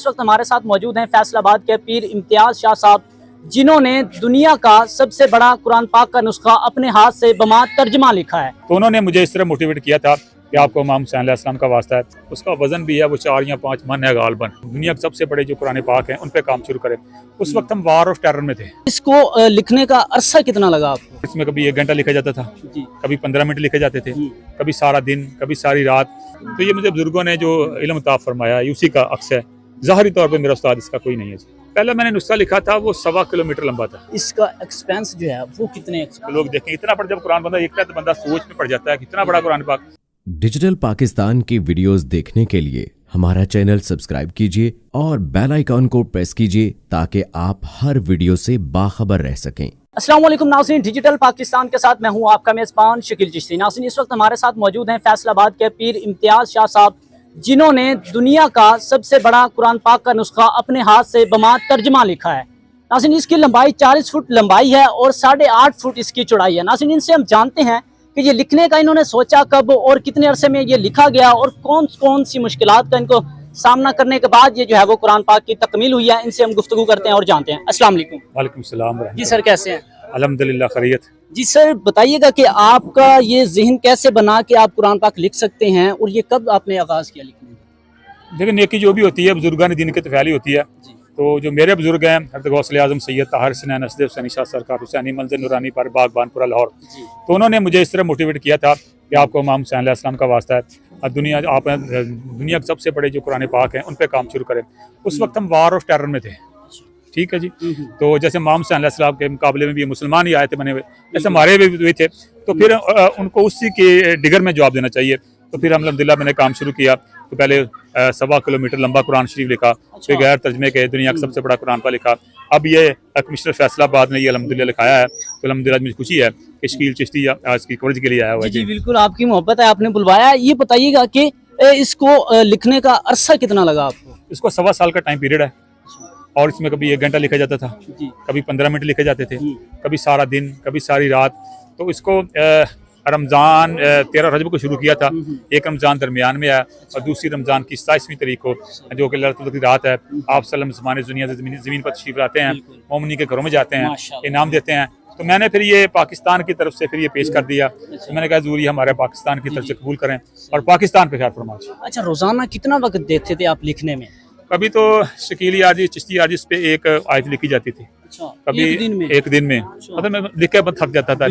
इस वक्त हमारे साथ मौजूद हैं फैसलाबाद के पीर इम्तियाज शाह साहब, जिन्होंने दुनिया का सबसे बड़ा कुरान पाक का नुस्खा अपने हाथ से बमा तर्जमा लिखा है। तो उन्होंने मुझे इस तरह मोटिवेट किया था कि आपको इमाम हुसैन अलैहिस्सलाम का वास्ता है, उसका वजन भी है, वो 4 या 5 मन है गालबन। दुनिया के सबसे बड़े जो कुरान पाक हैं उन पे काम शुरू करें। उस वक्त हम वार और टेरर में थे। इसको लिखने का अरसा कितना लगा आपको? इसमें कभी 1 घंटा लिखा जाता था, कभी 15 मिनट लिखे जाते थे, कभी सारा दिन, कभी सारी रात। तो ये मुझे बुजुर्गों ने जो इल्म अता फरमाया उसी का अक्स है। ज़ाहिरी तौर पर मेरा उस्ताद इसका कोई नहीं है। पहले मैंने नुस्खा लिखा था, वो 1.25 किलोमीटर लंबा था। इसका एक्सपेंस जो है वो कितने तो लोग देखें इतना बड़ा जब कुरान बंदा देखता है तो बंदा सोच में पड़ जाता है कितना बड़ा कुरान पाक। डिजिटल पाकिस्तान की वीडियोस देखने के लिए हमारा चैनल सब्सक्राइब कीजिए और बेल आइकॉन को प्रेस कीजिए ताकि आप हर वीडियो से बाखबर रह सकें। अस्सलाम वालेकुम नाज़रीन, डिजिटल पाकिस्तान के साथ मैं हूं आपका मेज़बान शकील चिश्ती। नाज़रीन, इस वक्त हमारे साथ मौजूद हैं फैसलाबाद के पीर इम्तियाज शाह साहब, जिन्होंने दुनिया का सबसे बड़ा कुरान पाक का नुस्खा अपने हाथ से बमा तर्जमा लिखा है। नाज़रीन, इसकी लंबाई 40 फुट लंबाई है और 8.5 फुट इसकी चौड़ाई है। नाज़रीन, इनसे हम जानते हैं कि ये लिखने का इन्होंने सोचा कब और कितने अरसे में ये लिखा गया और कौन कौन सी मुश्किलात का इनको सामना करने के बाद ये जो है वो कुरान पाक की तकमील हुई है। इनसे हम गुफ्तगू करते हैं और जानते हैं। अस्सलाम वालेकुम। वालेकुम सलाम। जी सर, कैसे हैं? अल्हम्दुलिल्लाह खैरियत। जी सर, बताइएगा कि आपका ये जहन कैसे बना कि आप कुरान पाक लिख सकते हैं और ये कब आपने आगाज़ किया लिखने का? देखिए, नेकी जो भी होती है बुजुर्गान दीन की तफैली होती है। तो जो मेरे बुजुर्ग हैं हज़रत गौस-ए आज़म सैयद ताहिर हसनैन असद हुसैनी शाह सरकार हुसैनी मंज़िल नूरानी पर बागबानपुरा लाहौर, तो उन्होंने मुझे इस तरह मोटिवेट किया था कि आपको इमाम हुसैन अलैहिस्सलाम का वास्ता है, और दुनिया के सबसे बड़े जो कुरान पाक हैं उन पे काम शुरू करें। उस वक्त हम वार और टेरर में थे। ठीक है जी। तो जैसे इमाम हुसैन अलैहिस्सलाम के मुकाबले में भी मुसलमान ही आए थे बने हुए, जैसे हमारे भी थे, तो फिर उनको उसी के डिगर में जवाब देना चाहिए। तो फिर अल्हम्दुलिल्लाह मैंने काम शुरू किया। तो पहले 1.25 किलोमीटर लंबा कुरान शरीफ लिखा, फिर गैर तर्जमे के दुनिया का सबसे बड़ा कुरान पाक लिखा। अब ये कमिश्नर फैसलाबाद ने ये अल्हम्दुलिल्लाह लिखाया है, तो अल्हम्दुलिल्लाह मुझे खुशी है कि शकील चिश्ती आज की कवरेज के लिए आया हुआ है। जी बिल्कुल, आपकी मोहब्बत है, आपने बुलवाया। ये बताइएगा कि इसको लिखने का अरसा कितना लगा आपको? इसको 1.25 साल का टाइम पीरियड है और इसमें कभी 1 घंटा लिखा जाता था, कभी 15 मिनट लिखे जाते थे, कभी सारा दिन, कभी सारी रात। तो इसको रमज़ान 13 रजब को शुरू किया था। एक रमज़ान दरमियान में आया और दूसरी रमज़ान की 27वीं तारीख को, जो कि लैलतुल क़द्र की रात है। आप सल्लल्लाहु अलैहि दुनिया से ज़मीन पर तशरीफ़ लाते हैं, मोमिनी के घरों में जाते हैं, इनाम देते हैं। तो मैंने फिर ये पाकिस्तान की तरफ से फिर ये पेश कर दिया। तो मैंने कहा ज़रूरी हमारे पाकिस्तान की तरफ से कबूल करें और पाकिस्तान पे ख्याल फरमाएं। अच्छा, रोज़ाना कितना वक्त देते थे आप लिखने में? कभी तो शकीली आजी चिश्ती आजी पे एक आयत लिखी जाती थी, कभी एक दिन में मतलब मैं लिख के थक जाता था।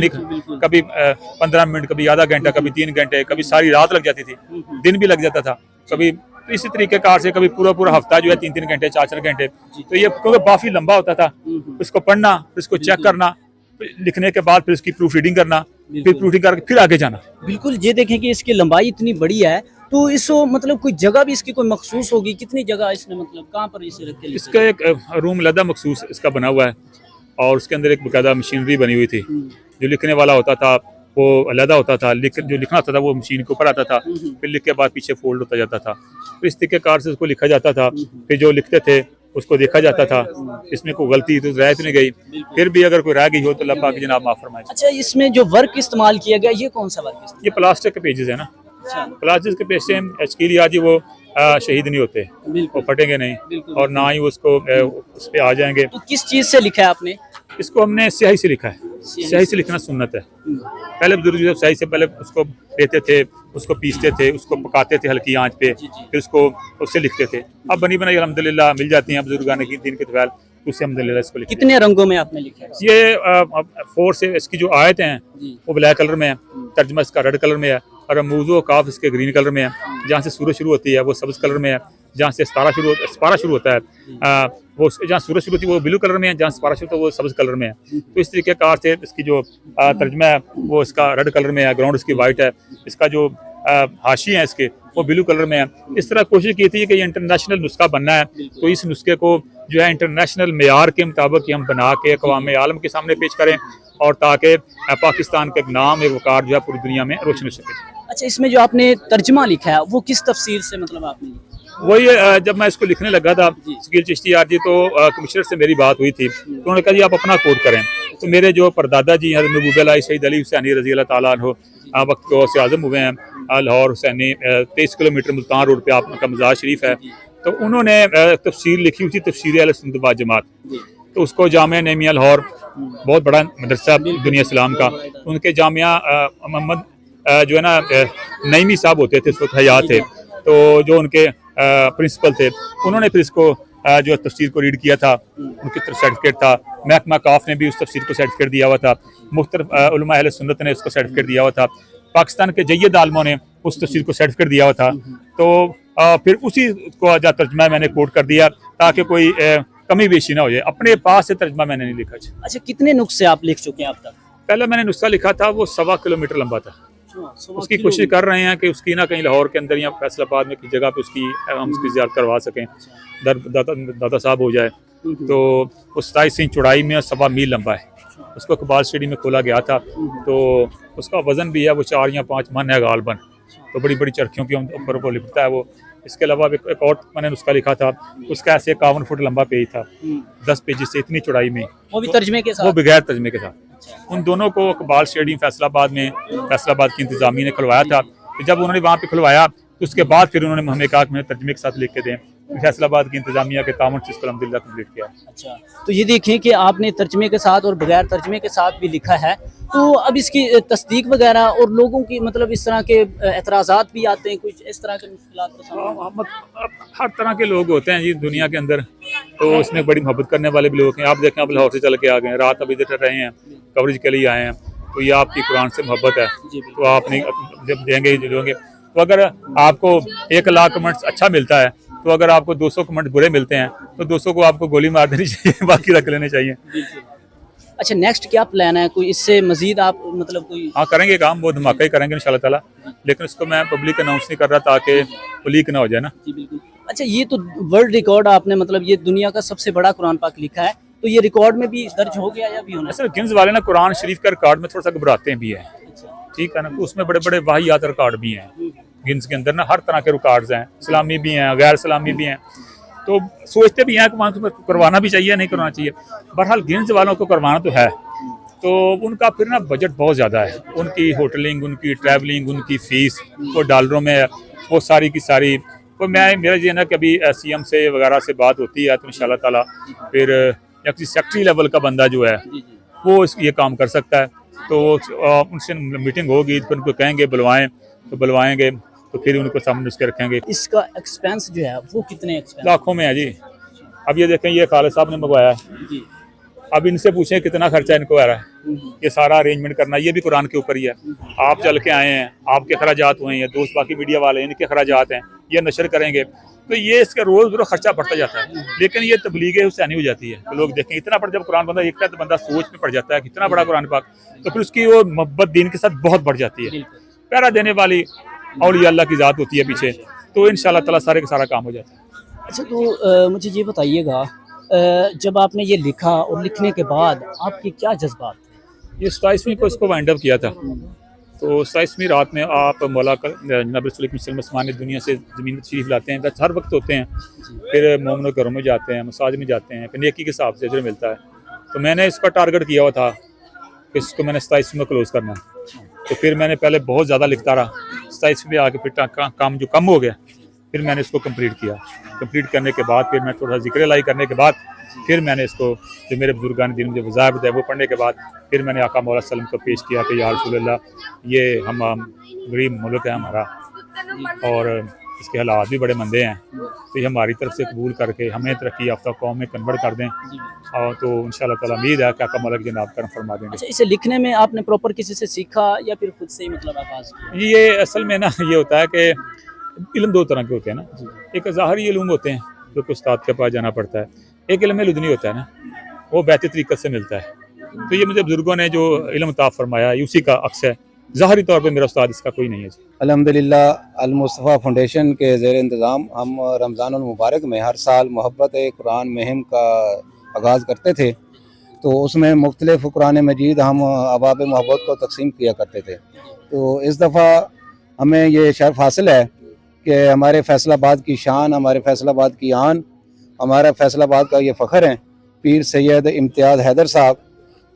कभी 15 मिनट, कभी आधा घंटा, कभी 3 घंटे, कभी सारी रात लग जाती थी, दिन भी लग जाता था कभी। तो इसी तरीके कार से कभी पूरा हफ्ता जो है 3 घंटे, 4 घंटे। तो ये क्योंकि काफी लंबा होता था, उसको पढ़ना, उसको चेक करना, लिखने के बाद फिर उसकी प्रूफ रीडिंग करना, फिर प्रूफ रीडिंग करके फिर आगे जाना। बिल्कुल, ये देखें कि इसकी लंबाई इतनी बड़ी है, तो इसको मतलब कोई जगह भी इसकी कोई मखसूस होगी? कितनी जगह इसने मतलब कहाँ पर इसे रख के? इसका एक रूम लदा मखसूस इसका बना हुआ है और उसके अंदर एक बाकायदा मशीनरी बनी हुई थी। जो लिखने वाला होता था वो अलहदा होता था, जो लिखना होता था वो मशीन के ऊपर आता था, फिर लिख के बाद पीछे फोल्ड होता जाता था। तो इस तरीके कार से उसको लिखा जाता था। फिर जो लिखते थे उसको देखा जाता था, इसमें कोई गलती तो रह नहीं गई, फिर भी अगर कोई रह गई हो तो अल्लाह पाक जनाब माफ फरमाए। अच्छा, इसमें जो वर्क इस्तेमाल किया गया, ये कौन सा वर्क? ये प्लास्टिक के पेजेस है ना। प्लास्टिक के पेज से शकीली आजी वो शहीद नहीं होते, वो फटेंगे नहीं और ना ही उसको उस पर आ जाएंगे। तो किस चीज़ से लिखा है आपने? इसको हमने स्याही से लिखा है। स्याही से लिखना सुन्नत है। पहले बुजुर्ग जब स्याही से पहले उसको लेते थे, उसको पीसते थे, उसको पकाते थे हल्की आंच पे, फिर उसको उससे लिखते थे। अब बनी बनाई अल्हम्दुलिल्लाह मिल जाती हैं बुजुर्गान की दीन के तफैल, उससे अल्हम्दुलिल्लाह इसको लिखते। कितने रंगों में आपने लिखा है? ये 4 से इसकी जो आयत हैं वो ब्लैक कलर में है, तर्जमा इसका रेड कलर में है और मौजू काफ इसके ग्रीन कलर में है। जहाँ से सूरज शुरू होती है वो सब्ज़ कलर में है, जहाँ से स्पारा शुरू होता है वो जहाँ सूरज शुरू होती है वो ब्लू कलर में है, जहाँ स्पारा शुरू होता है वो सब्ज़ कलर में है। तो इस तरीके कार से इसकी जो तर्जमा है वो इसका रेड कलर में है, ग्राउंड इसकी वाइट है, इसका जो हाशी है इसके वो ब्लू कलर में है। इस तरह कोशिश की थी कि ये इंटरनेशनल नुस्खा बनना है, तो इस नुस्खे को जो है इंटरनेशनल मेयार के मुताबिक हम बना के अक़वाम आलम के सामने पेश करें और ताकि पाकिस्तान का एक नाम, एक वकार जो है पूरी दुनिया में रोशन हो सके। अच्छा, इसमें जो आपने तर्जमा लिखा है वो किस तफसीर से मतलब आपने लिखा? वही जब मैं इसको लिखने लगा था शकील चिश्ती आजी, तो कमिश्नर से मेरी बात हुई थी, तो उन्होंने कहा जी आप अपना कोड करें। तो मेरे जो परदादा जी हज़रत महबूब शहीद अली हुसैनी रज़ी अल्लाह ताला अन्हु वक्त गौस-ए आज़म हुए हैं लाहौर हुसैनी 23 किलोमीटर मुल्तान रोड पे आपका मज़ार शरीफ है। तो उन्होंने तफसीर लिखी हुई थी, तफसीर अहले सुन्नत व जमात। तो उसको जामिया नईमिया लाहौर, बहुत बड़ा मदरसा दुनिया इस्लाम का, उनके जामिया मोहम्मद जो है ना नईमी साहब होते थे, उस वक्त हयात थे, तो जो उनके प्रिंसिपल थे, उन्होंने फिर इसको जो तफसीर को रीड किया था, उनकी तरफ सर्टिफिकेट था। महकमा काफ ने भी उस तफसीर को सर्टिफिकेट दिया हुआ था, मुख्तलिफ उलमा अहले सुन्नत ने उसको सर्टिफिकेट दिया हुआ था, पाकिस्तान के जय्यद आलमों ने उस तफसीर को सर्टिफिकेट दिया हुआ था। तो फिर उसी को जो तर्जमा मैंने कोट कर दिया ताकि कोई कमी बेशी ना हो जाए। अपने पास से तर्जमा मैंने नहीं लिखा। अच्छा, कितने नुस्खे आप लिख चुके हैं अब तक? पहले मैंने नुस्खा लिखा था, वो 1.25 किलोमीटर लंबा था। उसकी कोशिश कर रहे हैं कि उसकी ना कहीं लाहौर के अंदर या फैसलाबाद में की जगह पे उसकी हम उसकी ज़ियारत करवा सकें, दादा साहब हो जाए। तो उस 27 इंच चौड़ाई में 1.25 मील लंबा है। उसको इकबाल स्टेडियम में खोला गया था, तो उसका वज़न भी है वो 4 या 5 मन है गालबन। तो बड़ी बड़ी चरखियों के ऊपर वो लिखता है वो। इसके अलावा एक और मैंने उसका लिखा था, उसका ऐसे 51 फुट लंबा पेज था, 10 पेजेस से, इतनी चौड़ाई में, वो भी तर्जमे के साथ, वो बगैर तर्जमे के साथ। उन दोनों को इकबाल स्टेडियम फैसलाबाद में फैसलाबाद की इंतजामिया ने खुलवाया था। तो जब उन्होंने वहाँ पे खुलवाया तो उसके बाद फिर उन्होंने हमें कहा कि मैं तर्जमे के साथ लिख के दें। फैसलाबाद की इंतजामिया के तामुन से इसको अल्हम्दुलिल्लाह कंप्लीट किया। अच्छा, तो ये देखें कि आपने तर्जमे के साथ और बगैर तर्जमे के साथ भी लिखा है, तो अब इसकी तस्दीक वगैरह और लोगों की मतलब इस तरह के एतराज़ात भी आते हैं, कुछ इस तरह के मुश्किलात? हर तरह के लोग होते हैं जी दुनिया के अंदर, तो इसमें बड़ी मोहब्बत करने वाले भी लोग हैं। आप देखें, आप लाहौर से चल के आ गए, रात अभी इधर रहे हैं, कवरेज के लिए आए हैं, तो ये आपकी कुरान से मोहब्बत है, तो आप नहीं जब देंगे देंगे। तो अगर आपको 1 लाख कमेंट्स अच्छा मिलता है, तो अगर आपको 200 कमेंट बुरे मिलते हैं, तो 200 को आपको गोली मार देनी चाहिए, बाकी रख लेने चाहिए। अच्छा, नेक्स्ट क्या प्लान है? कोई इससे मजीद आप मतलब कोई? हाँ, करेंगे काम, वो धमाका ही करेंगे इंशाल्लाह ताला, लेकिन इसको मैं पब्लिक अनाउंस नहीं कर रहा ताकि वो लीक ना हो जाए ना। जी बिल्कुल। अच्छा, ये तो वर्ल्ड रिकॉर्ड आपने मतलब ये दुनिया का सबसे बड़ा कुरान पाक लिखा है, तो ये रिकॉर्ड में भी दर्ज हो गया या भी होना? असल गिन्स वाले ना कुरान शरीफ का रिकॉर्ड में थोड़ा सा घबराते भी हैं, ठीक है ना, तो उसमें बड़े बड़े वाहियात रिकॉर्ड भी हैं। गिन्स के अंदर ना हर तरह के रिकॉर्ड्स हैं, इस्लामी भी हैं, गैर इस्लामी भी हैं, तो सोचते भी हैं कि वहाँ तो करवाना भी चाहिए, नहीं करवाना चाहिए। बहरहाल गिन्स वालों को करवाना तो है, तो उनका फिर ना बजट बहुत ज़्यादा है, उनकी होटलिंग, उनकी ट्रैवलिंग, उनकी फ़ीस वो डॉलरों में है, वो सारी की सारी। तो मेरा ये ना कि अभी CM से वगैरह से बात होती है, तो इंशाल्लाह ताला फिर या किसी सेक्रेटरी लेवल का बंदा जो है वो ये काम कर सकता है। तो उनसे मीटिंग होगी, फिर उनको कहेंगे बुलवाएं, तो बुलवाएंगे, तो फिर उनको सामने उसके रखेंगे। इसका एक्सपेंस जो है वो कितने एक्सपेंस? लाखों में है जी। अब ये देखें, ये खालिद साहब ने मंगवाया है जी। अब इनसे पूछें कितना खर्चा इनको आ रहा है, ये सारा अरेंजमेंट करना, ये भी कुरान के ऊपर ही है। आप चल के आए हैं, आपके खराजात हुए हैं, दोस्त बाकी मीडिया वाले इनके खराजात हैं, ये नशर करेंगे, तो ये इसका रोज खर्चा बढ़ता जाता है। लेकिन ये तबलीग हुसैनी हो जाती है, तो लोग देखें इतना बड़ा जब कुरान बंदा देखता है तो बंदा सोच में पड़ जाता है कितना बड़ा कुरान पाक, तो फिर उसकी वो मोहब्बत दीन के साथ बहुत बढ़ जाती है। पहरा देने वाली औलिया अल्लाह की ज़ात होती है पीछे, तो इंशाल्लाह ताला सारे का सारा काम हो जाता है। अच्छा, तो मुझे ये बताइएगा, जब आपने ये लिखा और लिखने के बाद आपके क्या जज्बात थे? ये 27वीं को इसको वाइंड अप किया था, तो 27वीं रात में आप मौला जनाब ने दुनिया से ज़मीन तशरीफ़ लाते हैं, हर वक्त होते हैं, फिर मोमिनों के घरों में जाते हैं, मसाजिद में जाते हैं, फिर नेकी के हिसाब से अजर मिलता है। तो मैंने इसका टारगेट किया हुआ था कि इसको मैंने 27वीं में क्लोज़ करना है, तो फिर मैंने पहले बहुत ज़्यादा लिखता रहा, 27वीं में आके फिर काम जो कम हो गया, फिर मैंने इसको कंप्लीट किया। कंप्लीट करने के बाद फिर मैं थोड़ा ज़िक्र लाई करने के बाद फिर मैंने इसको जो मेरे बुजुर्गान दिन मुझे वज़ाइफ बताए वो पढ़ने के बाद फिर मैंने आका मौला सल्लम को पेश किया कि या रसूलल्लाह, ये हम गरीब मुल्क है हमारा और इसके हालात भी बड़े मंदे हैं, तो ये हमारी तरफ से कबूल करके हमें तरक्की याफ्ता कौम में कन्वर्ट कर दें, और तो इंशाल्लाह ताला उम्मीद है कि आका मौला की जनाब करम फरमा देंगे। अच्छा, इसे लिखने में आपने प्रॉपर किसी से सीखा या फिर खुद से ही मतलब आगाज़ किया? ये असल में ना ये होता है कि इल्म 2 तरह के होते हैं ना, एक ज़ाहरी इल्म होते हैं जो कि उस्ताद के पास जाना पड़ता है, एक इल्म लुदनी होता है ना, वो बेहतर तरीक़े से मिलता है। तो ये मुझे बुजुर्गों ने जो इल्म अता फरमाया उसी का अक्स है, ज़ाहरी तौर पे मेरा उस्ताद इसका कोई नहीं है। अल्हम्दुलिल्लाह अल मुस्तफ़ा फाउंडेशन के ज़ेर इंतज़ाम हम रमज़ानुल मुबारक में हर साल मोहब्बत कुरान मुहिम का आगाज़ करते थे, तो उसमें मुख्तलिफ़ कुरान मजीद हम अहबाब मोहब्बत को तकसीम किया करते थे। तो इस दफ़ा हमें ये शर्फ हासिल है कि हमारे फैसलाबाद की शान, हमारे फैसलाबाद की आन, हमारा फैसलाबाद का ये फ़ख्र है पीर सैयद इम्तियाज़ हैदर साहब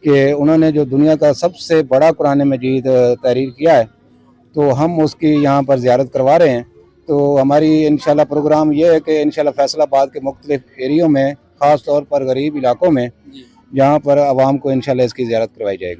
कि उन्होंने जो दुनिया का सबसे बड़ा कुरान मजीद तहरीर किया है, तो हम उसकी यहाँ पर ज़ियारत करवा रहे हैं। तो हमारी इंशाल्लाह प्रोग्राम ये है कि इंशाल्लाह फैसलाबाद के मुख्तलिफ एरियो में, ख़ास तौर पर गरीब इलाकों में, जहाँ पर आवाम को इंशाल्लाह इसकी ज़ियारत करवाई जाएगी।